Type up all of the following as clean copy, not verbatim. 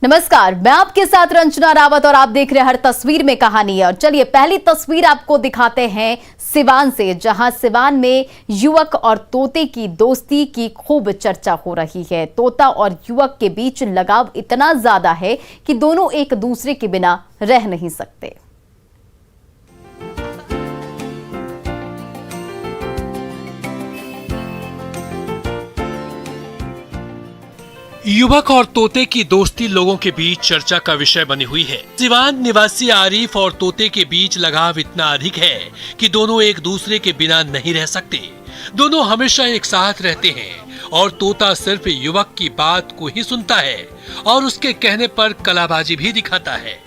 नमस्कार, मैं आपके साथ रंजना रावत और आप देख रहे हैं हर तस्वीर में कहानी है। और चलिए पहली तस्वीर आपको दिखाते हैं सिवान से, जहां सिवान में युवक और तोते की दोस्ती की खूब चर्चा हो रही है। तोता और युवक के बीच लगाव इतना ज्यादा है कि दोनों एक दूसरे के बिना रह नहीं सकते। युवक और तोते की दोस्ती लोगों के बीच चर्चा का विषय बनी हुई है। सिवान निवासी आरिफ और तोते के बीच लगाव इतना अधिक है कि दोनों एक दूसरे के बिना नहीं रह सकते। दोनों हमेशा एक साथ रहते हैं और तोता सिर्फ युवक की बात को ही सुनता है और उसके कहने पर कलाबाजी भी दिखाता है।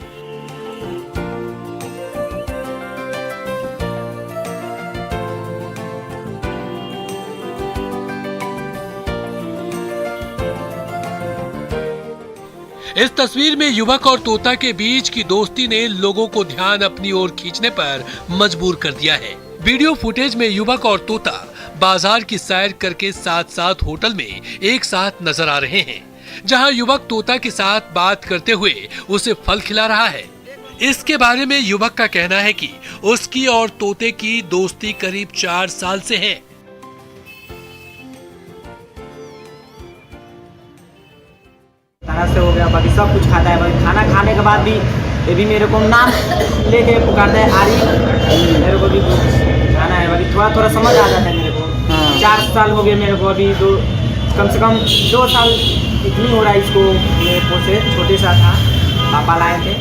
इस तस्वीर में युवक और तोता के बीच की दोस्ती ने लोगों को ध्यान अपनी ओर खींचने पर मजबूर कर दिया है। वीडियो फुटेज में युवक और तोता बाजार की सैर करके साथ साथ होटल में एक साथ नजर आ रहे हैं, जहां युवक तोता के साथ बात करते हुए उसे फल खिला रहा है। इसके बारे में युवक का कहना है कि उसकी और तोते की दोस्ती करीब 4 साल से है। खाना से हो गया, बाकी सब कुछ खाता है। बाकी खाना खाने के बाद भी ये भी मेरे को नाम लेके पुकारता है आरिफ, मेरे को भी खाना है। बाकी थोड़ा थोड़ा समझ आ जाता है मेरे को। 4 साल हो गए मेरे को, अभी कम से कम 2 साल इतनी हो रहा है इसको। मेरे को से छोटे सा था, पापा लाए थे।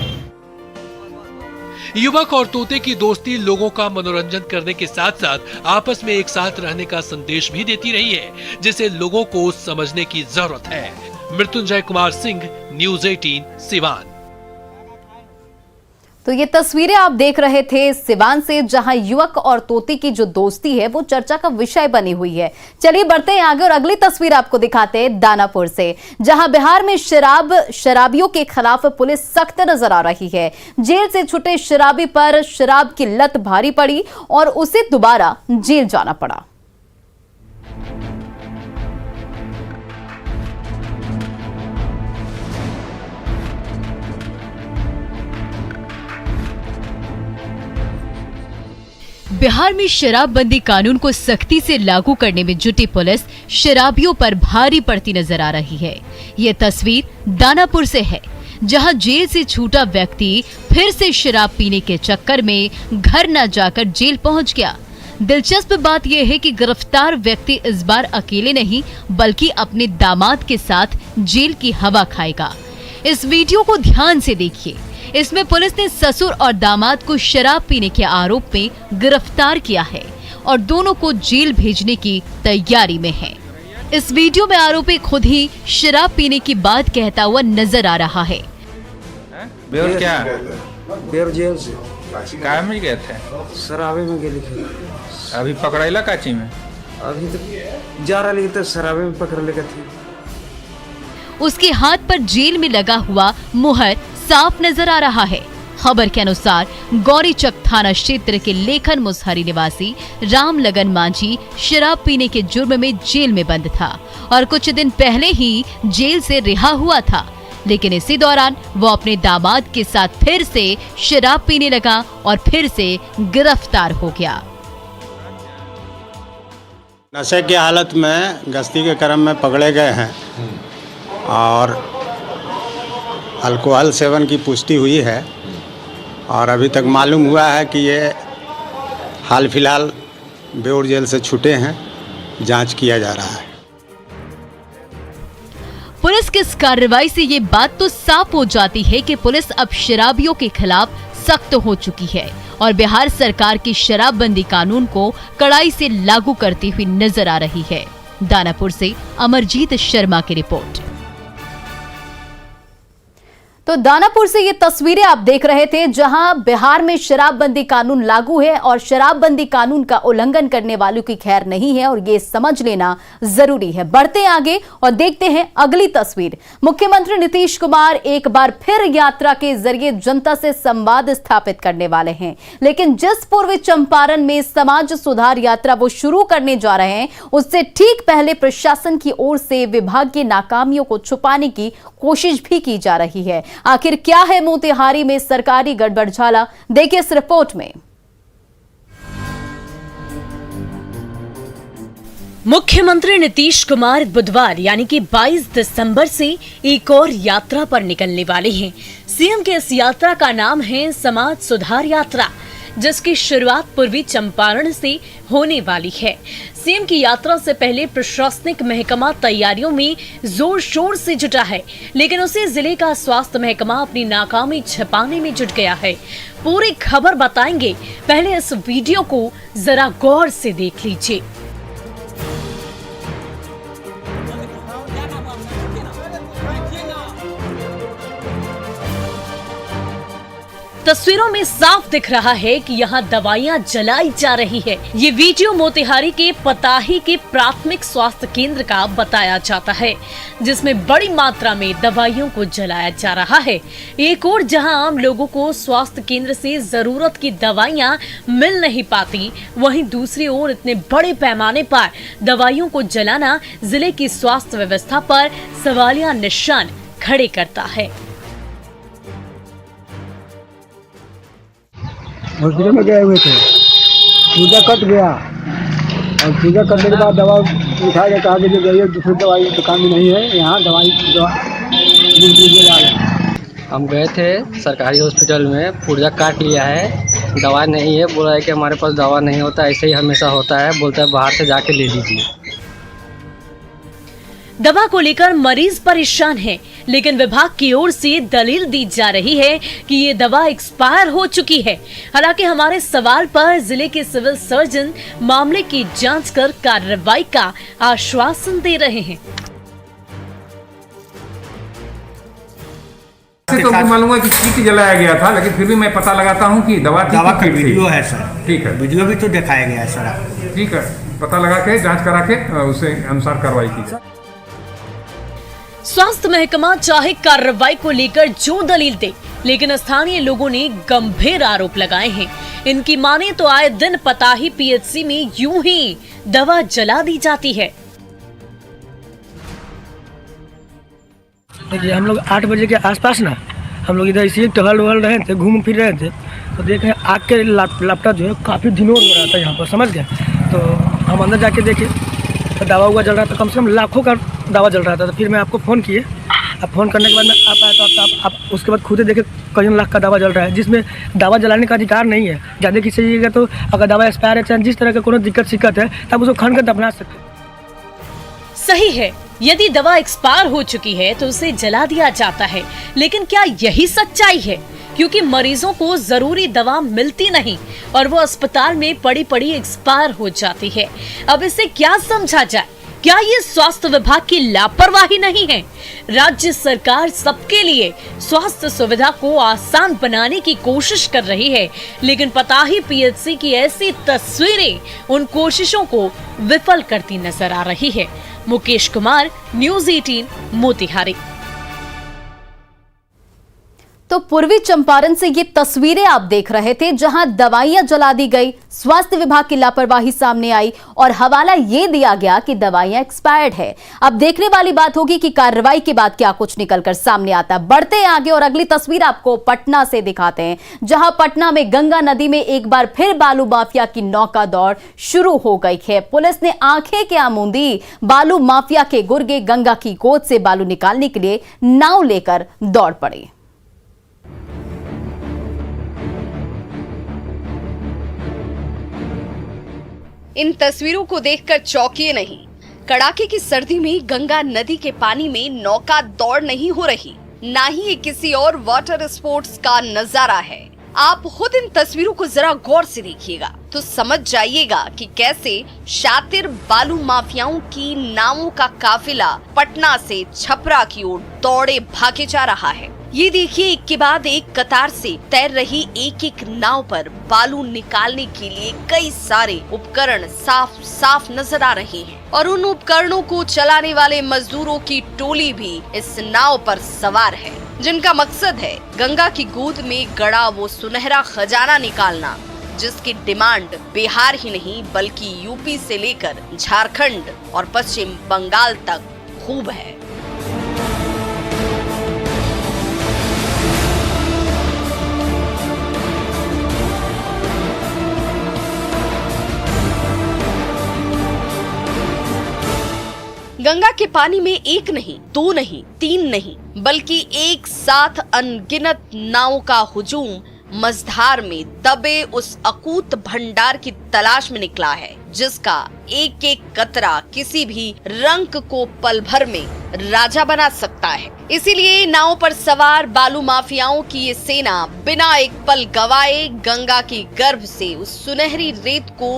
युवक और तोते की दोस्ती लोगों का मनोरंजन करने के साथ साथ आपस में एक साथ रहने का संदेश भी देती रही है, जिसे लोगों को समझने की जरूरत है। मृत्युंजय कुमार सिंह, न्यूज़ 18 सिवान। तो ये तस्वीरें आप देख रहे थे सिवान से, जहां युवक और तोते की जो दोस्ती है वो चर्चा का विषय बनी हुई है। चलिए बढ़ते हैं आगे और अगली तस्वीर आपको दिखाते हैं दानापुर से, जहां बिहार में शराबियों के खिलाफ पुलिस सख्त नजर आ रही है। जेल से छूटे शराबी पर शराब की लत भारी पड़ी और उसे दोबारा जेल जाना पड़ा। बिहार में शराबबंदी कानून को सख्ती से लागू करने में जुटी पुलिस शराबियों पर भारी पड़ती नजर आ रही है। ये तस्वीर दानापुर से है, जहां जेल से छूटा व्यक्ति फिर से शराब पीने के चक्कर में घर न जाकर जेल पहुंच गया। दिलचस्प बात यह है कि गिरफ्तार व्यक्ति इस बार अकेले नहीं बल्कि अपने दामाद के साथ जेल की हवा खाएगा। इस वीडियो को ध्यान से देखिए। इसमें पुलिस ने ससुर और दामाद को शराब पीने के आरोप में गिरफ्तार किया है और दोनों को जेल भेजने की तैयारी में है। इस वीडियो में आरोपी खुद ही शराब पीने की बात कहता हुआ नजर आ रहा है। बेर क्या? बेर जेल से काय में गए थे? शराबे में गए थे। अभी पकड़ैला काची में? अभी तो जा रहा तो शराबे में पकड़ लेगा थे। उसके हाथ पर जेल में लगा हुआ मुहर साफ नजर आ रहा है। खबर के अनुसार गौरीचक थाना क्षेत्र के लेखन मुसहरी निवासी राम लगन मांझी शराब पीने के जुर्म में जेल में बंद था और कुछ दिन पहले ही जेल से रिहा हुआ था, लेकिन इसी दौरान वो अपने दामाद के साथ फिर से शराब पीने लगा और फिर से गिरफ्तार हो गया। नशे की हालत में गश्ती के क्रम में पकड़े गए हैं और अल्कोहल सेवन की पुष्टि हुई है और अभी तक मालूम हुआ है कि ये हाल फिलहाल बेउर जेल से छूटे हैं। जांच किया जा रहा है। पुलिस की इस कार्रवाई से ये बात तो साफ हो जाती है कि पुलिस अब शराबियों के खिलाफ सख्त हो चुकी है और बिहार सरकार की शराबबंदी कानून को कड़ाई से लागू करती हुई नजर आ रही है। दानापुर से अमरजीत शर्मा की रिपोर्ट। तो दानापुर से ये तस्वीरें आप देख रहे थे, जहां बिहार में शराबबंदी कानून लागू है और शराबबंदी कानून का उल्लंघन करने वालों की खैर नहीं है और ये समझ लेना जरूरी है। बढ़ते आगे और देखते हैं अगली तस्वीर। मुख्यमंत्री नीतीश कुमार एक बार फिर यात्रा के जरिए जनता से संवाद स्थापित करने वाले हैं, लेकिन जिस पूर्वी चंपारण में समाज सुधार यात्रा वो शुरू करने जा रहे हैं, उससे ठीक पहले प्रशासन की ओर से विभाग की नाकामियों को छुपाने की कोशिश भी की जा रही है। आखिर क्या है मोतिहारी में सरकारी गड़बड़झाला, देखिए इस रिपोर्ट में। मुख्यमंत्री नीतीश कुमार बुधवार यानी कि 22 दिसंबर से एक और यात्रा पर निकलने वाले हैं। सीएम के इस यात्रा का नाम है समाज सुधार यात्रा, जिसकी शुरुआत पूर्वी चंपारण से होने वाली है। सीएम की यात्रा से पहले प्रशासनिक महकमा तैयारियों में जोर शोर से जुटा है, लेकिन उसी जिले का स्वास्थ्य महकमा अपनी नाकामी छिपाने में जुट गया है। पूरी खबर बताएंगे, पहले इस वीडियो को जरा गौर से देख लीजिए। तस्वीरों में साफ दिख रहा है कि यहाँ दवाइयाँ जलाई जा रही है। ये वीडियो मोतिहारी के पताही के प्राथमिक स्वास्थ्य केंद्र का बताया जाता है, जिसमें बड़ी मात्रा में दवाइयों को जलाया जा रहा है। एक और जहां आम लोगों को स्वास्थ्य केंद्र से जरूरत की दवाइयाँ मिल नहीं पाती, वहीं दूसरी ओर इतने बड़े पैमाने पर दवाइयों को जलाना जिले की स्वास्थ्य व्यवस्था पर सवालिया निशान खड़े करता है। हॉस्पिटल में गए हुए थे, पूजा कट गया और पूजा करने के बाद दवा उठा के कहा कि जाइए दूसरी दवाई दुकान में नहीं है, यहाँ दवाई हम गए थे सरकारी हॉस्पिटल में, पुर्जा काट लिया है, दवा नहीं है, बोला है कि हमारे पास दवा नहीं होता, ऐसे ही हमेशा होता है, बोलता है बाहर से जाके ले लीजिए। दवा को लेकर मरीज परेशान है, लेकिन विभाग की ओर से दलील दी जा रही है कि ये दवा एक्सपायर हो चुकी है। हालांकि हमारे सवाल पर जिले के सिविल सर्जन मामले की जांच कर कार्रवाई का आश्वासन दे रहे हैं। तो मालूम है कि चीट जलाया गया था, लेकिन फिर भी मैं पता लगाता हूँ कि दवा का वीडियो है सर। ठीक है, वीडियो भी तो दिखाया गया है सर। ठीक है, पता लगा के जांच करा के उसे अनुसार कार्रवाई की जाए। स्वास्थ्य महकमा चाहे कार्रवाई को लेकर जो दलील दे, लेकिन स्थानीय लोगों ने गंभीर आरोप लगाए हैं। इनकी माने तो आए दिन पताही पीएचसी में यूं ही दवा जला दी जाती है। देखिए, हम लोग 8 बजे के आसपास ना हम लोग इधर इसी टहल वहल रहे थे, घूम फिर रहे थे, तो देखे आग के लपटा जो है काफ़ी दिनों हो रहा था यहाँ पर, समझ गए। तो हम अंदर जाके देखे तो दवा हुआ जल रहा था, कम से कम लाखों का दवा जल रहा था। तो फिर मैं आपको फ़ोन किए, अब फ़ोन करने के बाद मैं आप आया तो आप उसके बाद खुद ही देखे कई लाख का दवा जल रहा है, जिसमें दवा जलाने का अधिकार नहीं है। ज़्यादा किसी चीज़ का तो अगर दवा एक्सपायर है, चाहे जिस तरह का कोनो दिक्कत शिक्कत है, तब उसको खन कर दफना सकते। सही है, यदि दवा एक्सपायर हो चुकी है तो उसे जला दिया जाता है, लेकिन क्या यही सच्चाई है? क्योंकि मरीजों को जरूरी दवा मिलती नहीं और वो अस्पताल में पड़ी पड़ी एक्सपायर हो जाती है। अब इसे क्या समझा जाए? क्या ये स्वास्थ्य विभाग की लापरवाही नहीं है? राज्य सरकार सबके लिए स्वास्थ्य सुविधा को आसान बनाने की कोशिश कर रही है, लेकिन पताही पीएचसी की ऐसी तस्वीरें उन कोशिशों को विफल करती नजर आ रही है। मुकेश कुमार, न्यूज़ 18, मोतिहारी। तो पूर्वी चंपारण से ये तस्वीरें आप देख रहे थे, जहां दवाइयां जला दी गई, स्वास्थ्य विभाग की लापरवाही सामने आई और हवाला ये दिया गया कि दवाइयां एक्सपायर्ड है। अब देखने वाली बात होगी कि कार्रवाई के बाद क्या कुछ निकलकर सामने आता। बढ़ते आगे और अगली तस्वीर आपको पटना से दिखाते हैं, जहां पटना में गंगा नदी में एक बार फिर बालू माफिया की नौका दौड़ शुरू हो गई है। पुलिस ने आंखें क्या मूंदी, बालू माफिया के गुर्गे गंगा की गोद से बालू निकालने के लिए नाव लेकर दौड़ पड़े। इन तस्वीरों को देखकर चौंकिए नहीं। कड़ाके की सर्दी में गंगा नदी के पानी में नौका दौड़ नहीं हो रही, ना ही ये किसी और वाटर स्पोर्ट्स का नजारा है। आप खुद इन तस्वीरों को जरा गौर से देखिएगा तो समझ जाइएगा कि कैसे शातिर बालू माफियाओं की नावों का काफिला पटना से छपरा की ओर दौड़े भागे जा रहा है। ये देखिए, एक के बाद एक कतार से तैर रही एक एक नाव पर बालू निकालने के लिए कई सारे उपकरण साफ साफ नजर आ रहे हैं और उन उपकरणों को चलाने वाले मजदूरों की टोली भी इस नाव पर सवार है, जिनका मकसद है गंगा की गोद में गड़ा वो सुनहरा खजाना निकालना, जिसकी डिमांड बिहार ही नहीं बल्कि यूपी से लेकर झारखंड और पश्चिम बंगाल तक खूब है। गंगा के पानी में एक नहीं, दो नहीं, तीन नहीं, बल्कि एक साथ अनगिनत नावों का हुजूम मझधार में दबे उस अकूत भंडार की तलाश में निकला है, जिसका एक एक कतरा किसी भी रंक को पल भर में राजा बना सकता है। इसीलिए नाव पर सवार बालू माफियाओं की ये सेना बिना एक पल गवाए गंगा की गर्भ से उस सुनहरी रेत को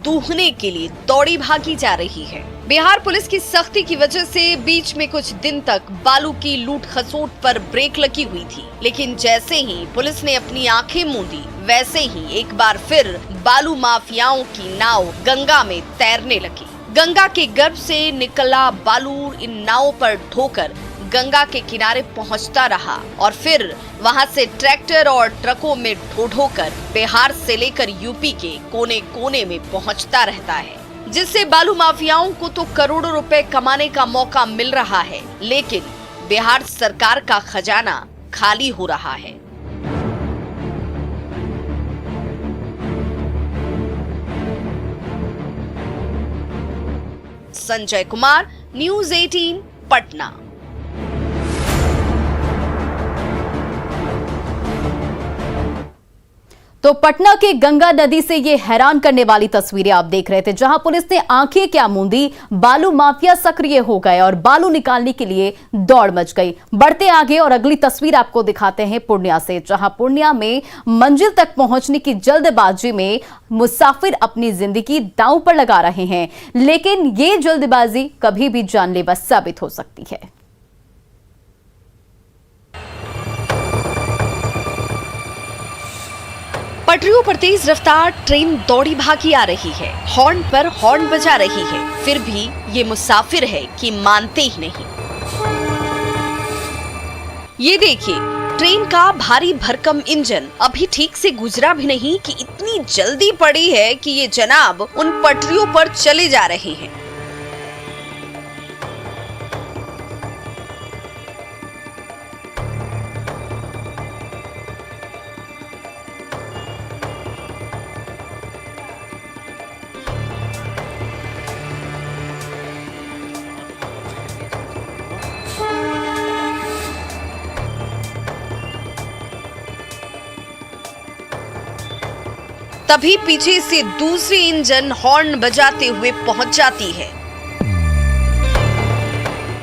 दूहने के लिए दौड़ी भागी जा रही है। बिहार पुलिस की सख्ती की वजह से बीच में कुछ दिन तक बालू की लूट खसोट पर ब्रेक लगी हुई थी, लेकिन जैसे ही पुलिस ने अपनी आंखें मूंदी, वैसे ही एक बार फिर बालू माफियाओं की नाव गंगा में तैरने लगी। गंगा के गर्भ से निकला बालू इन नावों पर ढोकर गंगा के किनारे पहुंचता रहा और फिर वहां से ट्रैक्टर और ट्रकों में ढो-ढोकर बिहार से लेकर यूपी के कोने कोने में पहुंचता रहता है, जिससे बालू माफियाओं को तो करोड़ों रुपए कमाने का मौका मिल रहा है, लेकिन बिहार सरकार का खजाना खाली हो रहा है। संजय कुमार, न्यूज़ 18 पटना। तो पटना के गंगा नदी से ये हैरान करने वाली तस्वीरें आप देख रहे थे, जहां पुलिस ने आंखें क्या मूंदी, बालू माफिया सक्रिय हो गए और बालू निकालने के लिए दौड़ मच गई। बढ़ते आगे और अगली तस्वीर आपको दिखाते हैं पूर्णिया से, जहां पूर्णिया में मंजिल तक पहुंचने की जल्दबाजी में मुसाफिर अपनी जिंदगी दांव पर लगा रहे हैं, लेकिन ये जल्दबाजी कभी भी जानलेवा साबित हो सकती है। पटरियों पर तेज रफ्तार ट्रेन दौड़ी भागी आ रही है, हॉर्न पर हॉर्न बजा रही है, फिर भी ये मुसाफिर है कि मानते ही नहीं। ये देखिए, ट्रेन का भारी भरकम इंजन अभी ठीक से गुजरा भी नहीं कि इतनी जल्दी पड़ी है कि ये जनाब उन पटरियों पर चले जा रहे हैं। तभी पीछे से दूसरी इंजन हॉर्न बजाते हुए पहुंच जाती है।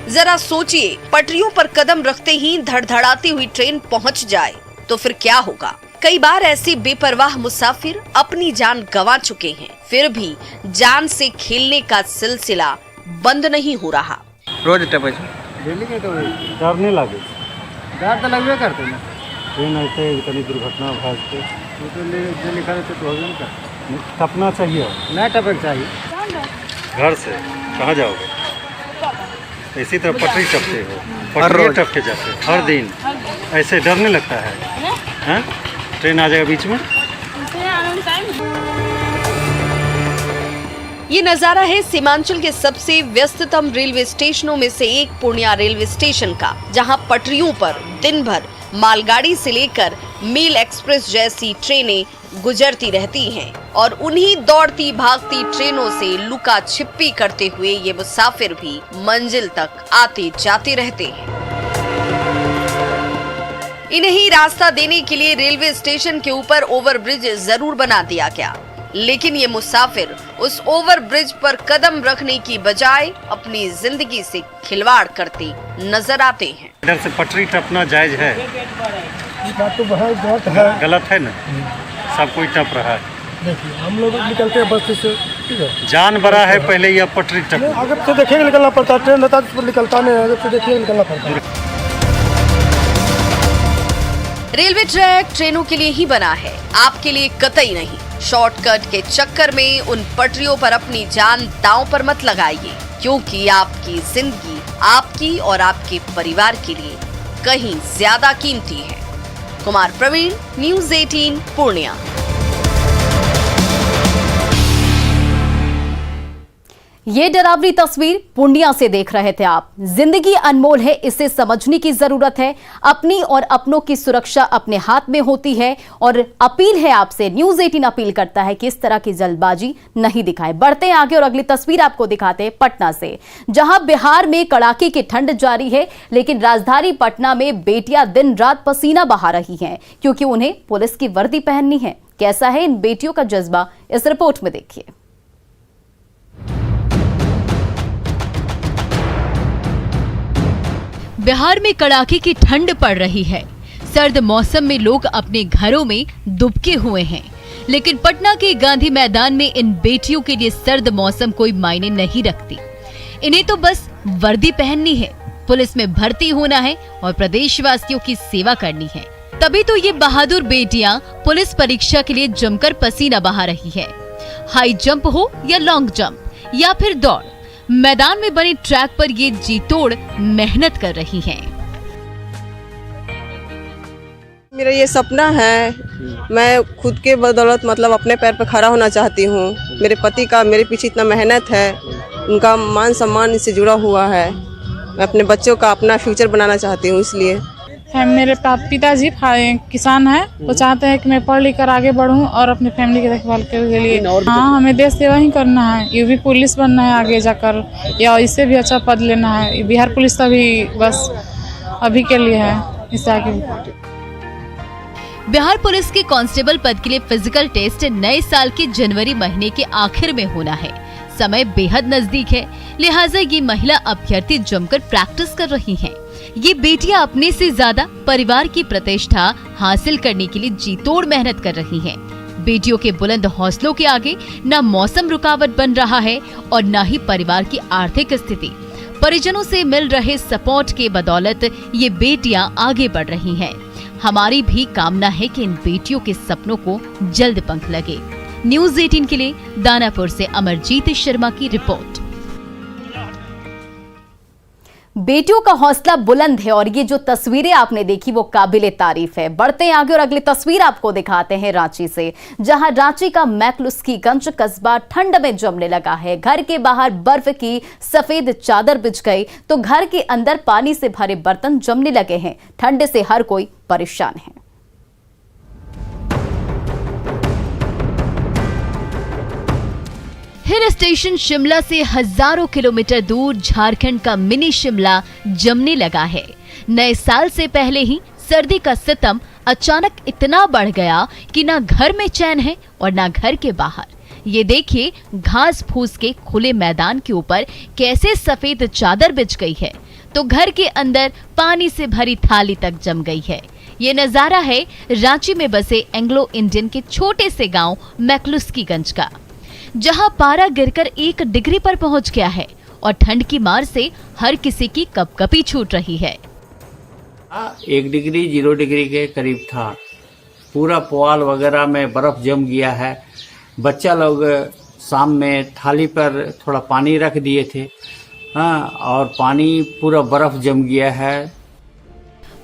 जरा सोचिए, पटरियों पर कदम रखते ही धड़धड़ाती हुई ट्रेन पहुंच जाए तो फिर क्या होगा। कई बार ऐसे बेपरवाह मुसाफिर अपनी जान गंवा चुके हैं, फिर भी जान से खेलने का सिलसिला बंद नहीं हो रहा। रोज डेली के तो डर नहीं लगे, डर तो लगबे करते ना, ट्रेन ऐसे इतनी दुर्घटना भाजते तो लिखा रहते तो टपना चाहिए, नहीं टपक चाहिए। घर से कहाँ जाओगे? इसी तरह पटरी टपते हो, पटरी टप के जाते हो हर दिन, ऐसे डर नहीं लगता है? हाँ? ट्रेन आ जाएगा बीच में। ये नजारा है सीमांचल के सबसे व्यस्ततम रेलवे स्टेशनों में से एक पूर्णिया रेलवे स्टेशन का, जहां पटरियों पर दिन भर मालगाड़ी से लेकर मेल एक्सप्रेस जैसी ट्रेनें गुजरती रहती हैं और उन्हीं दौड़ती भागती ट्रेनों से लुका छिपी करते हुए ये मुसाफिर भी मंजिल तक आते जाते रहते हैं। इन्हें रास्ता देने के लिए रेलवे स्टेशन के ऊपर ओवरब्रिज जरूर बना दिया गया, लेकिन ये मुसाफिर उस ओवरब्रिज पर कदम रखने की बजाय अपनी जिंदगी से खिलवाड़ करते नजर आते हैं। इधर से पटरी टपना जायज है? बात तो बहुत है, गलत है ना, सब कोई टप रहा है। देखिए हम लोग निकलते हैं बस से, ठीक है, जान बड़ा है, पहले यह पटरी टप, आगे से देखिए निकलना पड़ता है, ट्रेन रहता है निकलता नहीं, आगे से देखिए निकलना पड़ता है। रेलवे ट्रैक ट्रेनों के लिए ही बना है, आपके लिए कतई नहीं। शॉर्टकट के चक्कर में उन पटरियों पर अपनी जान दांव पर मत लगाइए, क्योंकि आपकी जिंदगी आपकी और आपके परिवार के लिए कहीं ज्यादा कीमती है। कुमार प्रवीण, न्यूज़ 18 पूर्णिया। ये डरावनी तस्वीर पूर्णिया से देख रहे थे आप। जिंदगी अनमोल है, इसे समझने की जरूरत है। अपनी और अपनों की सुरक्षा अपने हाथ में होती है और अपील है आपसे, न्यूज़ 18 अपील करता है कि इस तरह की जल्दबाजी नहीं दिखाएं। बढ़ते हैं आगे और अगली तस्वीर आपको दिखाते हैं पटना से, जहां बिहार में कड़ाके की ठंड जारी है, लेकिन राजधानी पटना में बेटियां दिन रात पसीना बहा रही हैं क्योंकि उन्हें पुलिस की वर्दी पहननी है। कैसा है इन बेटियों का जज्बा, इस रिपोर्ट में देखिए। बिहार में कड़ाके की ठंड पड़ रही है। सर्द मौसम में लोग अपने घरों में दुबके हुए हैं, लेकिन पटना के गांधी मैदान में इन बेटियों के लिए सर्द मौसम कोई मायने नहीं रखती। इन्हें तो बस वर्दी पहननी है, पुलिस में भर्ती होना है और प्रदेशवासियों की सेवा करनी है। तभी तो ये बहादुर बेटियां पुलिस परीक्षा के लिए जमकर पसीना बहा रही है। हाई जंप हो या लॉन्ग जंप या फिर दौड़, मैदान में बने ट्रैक पर ये जी तोड़ मेहनत कर रही हैं। मेरा ये सपना है, मैं खुद के बदौलत मतलब अपने पैर पर खड़ा होना चाहती हूँ। मेरे पति का मेरे पीछे इतना मेहनत है, उनका मान सम्मान इससे जुड़ा हुआ है। मैं अपने बच्चों का अपना फ्यूचर बनाना चाहती हूँ, इसलिए मेरे पिताजी किसान हैं, वो चाहते हैं कि मैं पढ़ लिख कर आगे बढ़ूं और अपनी फैमिली की देखभाल के लिए। हाँ, हमें देश सेवा ही करना है, ये भी पुलिस बनना है आगे जाकर, या इससे भी अच्छा पद लेना है। बिहार पुलिस तो भी बस अभी के लिए है, इससे आगे। बिहार पुलिस के कांस्टेबल पद के लिए फिजिकल टेस्ट नए साल के जनवरी महीने के आखिर में होना है। समय बेहद नजदीक है, लिहाजा ये महिला अभ्यर्थी जमकर प्रैक्टिस कर रही हैं। ये बेटियां अपने से ज्यादा परिवार की प्रतिष्ठा हासिल करने के लिए जी तोड़ मेहनत कर रही हैं। बेटियों के बुलंद हौसलों के आगे न मौसम रुकावट बन रहा है और न ही परिवार की आर्थिक स्थिति। परिजनों से मिल रहे सपोर्ट के बदौलत ये बेटियां आगे बढ़ रही हैं। हमारी भी कामना है कि इन बेटियों के सपनों को जल्द पंख लगे। न्यूज़ 18 के लिए दानापुर से अमरजीत शर्मा की रिपोर्ट। बेटियों का हौसला बुलंद है और ये जो तस्वीरें आपने देखी वो काबिले तारीफ है। बढ़ते हैं आगे और अगली तस्वीर आपको दिखाते हैं रांची से, जहां रांची का मैक्लुस्कीगंज कस्बा ठंड में जमने लगा है। घर के बाहर बर्फ की सफेद चादर बिछ गई तो घर के अंदर पानी से भरे बर्तन जमने लगे हैं। ठंड से हर कोई परेशान है। हिल स्टेशन शिमला से हजारों किलोमीटर दूर झारखंड का मिनी शिमला जमने लगा है। नए साल से पहले ही सर्दी का सितम अचानक इतना बढ़ गया कि ना घर में चैन है और ना घर के बाहर। ये देखिए, घास फूस के खुले मैदान के ऊपर कैसे सफेद चादर बिछ गई है तो घर के अंदर पानी से भरी थाली तक जम गई है। ये नजारा है रांची में बसे एंग्लो इंडियन के छोटे से गांव मैक्लुस्कीगंज का, जहां पारा गिरकर 1 डिग्री पर पहुंच गया है और ठंड की मार से हर किसी की कपकपी छूट रही है। 1 डिग्री 0 डिग्री के करीब था। पूरा पुआल वगैरह में बर्फ जम गया है। बच्चा लोग शाम में थाली पर थोड़ा पानी रख दिए थे, और पानी पूरा बर्फ जम गया है।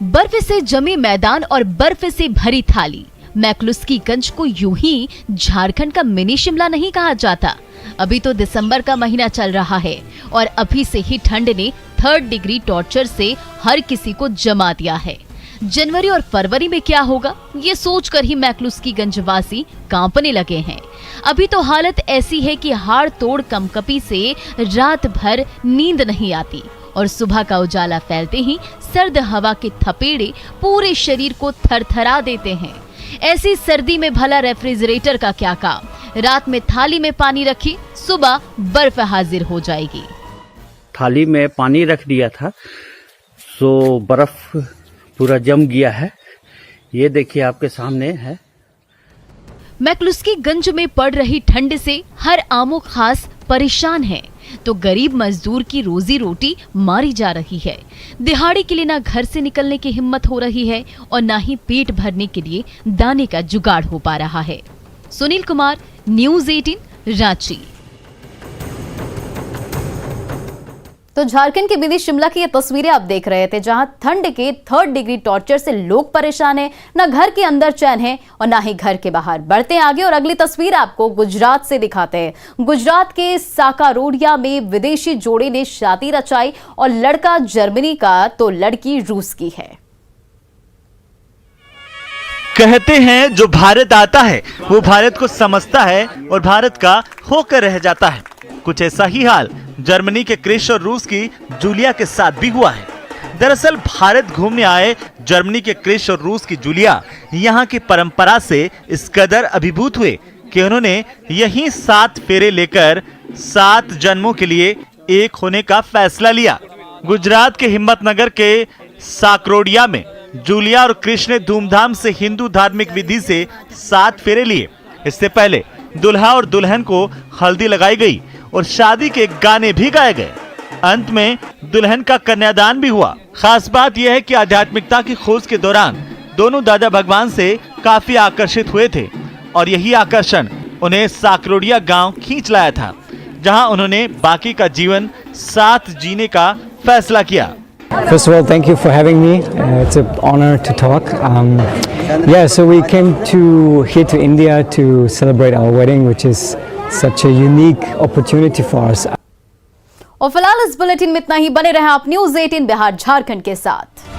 बर्फ से जमे मैदान और बर्फ से भरी थाली। मैक्लुस्कीगंज को यूं ही झारखंड का मिनी शिमला नहीं कहा जाता। अभी तो दिसंबर का महीना चल रहा है और अभी से ही ठंड ने 3rd डिग्री टॉर्चर से हर किसी को जमा दिया है। जनवरी और फरवरी में क्या होगा, ये सोचकर ही मैक्लुस्कीगंज वासी कांपने लगे हैं। अभी तो हालत ऐसी है कि हाड़ तोड़ कंपकपी से रात भर नींद नहीं आती और सुबह का उजाला फैलते ही सर्द हवा के थपेड़े पूरे शरीर को थरथरा देते हैं। ऐसी सर्दी में भला रेफ्रिजरेटर का क्या काम। रात में थाली में पानी रखी, सुबह बर्फ हाजिर हो जाएगी। थाली में पानी रख दिया था तो बर्फ पूरा जम गया है। ये देखिए आपके सामने है। मैक्लुस्कीगंज में पड़ रही ठंड से हर आमो खास परेशान है। तो गरीब मजदूर की रोजी रोटी मारी जा रही है। दिहाड़ी के लिए ना घर से निकलने की हिम्मत हो रही है और ना ही पेट भरने के लिए दाने का जुगाड़ हो पा रहा है। सुनील कुमार, न्यूज़ 18, रांची। तो झारखंड के विदिशा शिमला की ये तस्वीरें आप देख रहे थे, जहां ठंड के 3rd डिग्री टॉर्चर से लोग परेशान हैं। न घर के अंदर चैन है और ना ही घर के बाहर। बढ़ते हैं आगे और अगली तस्वीर आपको गुजरात से दिखाते हैं। गुजरात के साकारोडिया में विदेशी जोड़े ने शादी रचाई और लड़का जर्मनी का तो लड़की रूस की है। कहते हैं जो भारत आता है वो भारत को समझता है और भारत का होकर रह जाता है। कुछ ऐसा ही हाल जर्मनी के क्रिश और रूस की जूलिया के साथ भी हुआ है। दरअसल भारत घूमने आए जर्मनी के क्रिश और रूस की जूलिया यहाँ की परंपरा से इस कदर अभिभूत हुए कि उन्होंने यहीं 7 फेरे लेकर 7 जन्मों के लिए एक होने का फैसला लिया। गुजरात के हिम्मतनगर के साकरोडिया में जूलिया और क्रिश ने धूमधाम से हिंदू धार्मिक विधि से 7 फेरे लिए। इससे पहले दुल्हा और दुल्हन को हल्दी लगाई गई और शादी के गाने भी गाए गए। अंत में दुल्हन का कन्यादान भी हुआ। खास बात यह है कि आध्यात्मिकता की खोज के दौरान दोनों दादा भगवान से काफी आकर्षित हुए थे और यही आकर्षण उन्हें साकरोडिया गांव खींच लाया था, जहां उन्होंने बाकी का जीवन साथ जीने का फैसला किया। First of all, thank you for having me. It's an honor to talk. So we came here to India to celebrate our wedding, which is such a unique opportunity for us. और फिलहाल इस bulletin में इतना ही। बने रहें आप news 18 Bihar Jharkhand के साथ।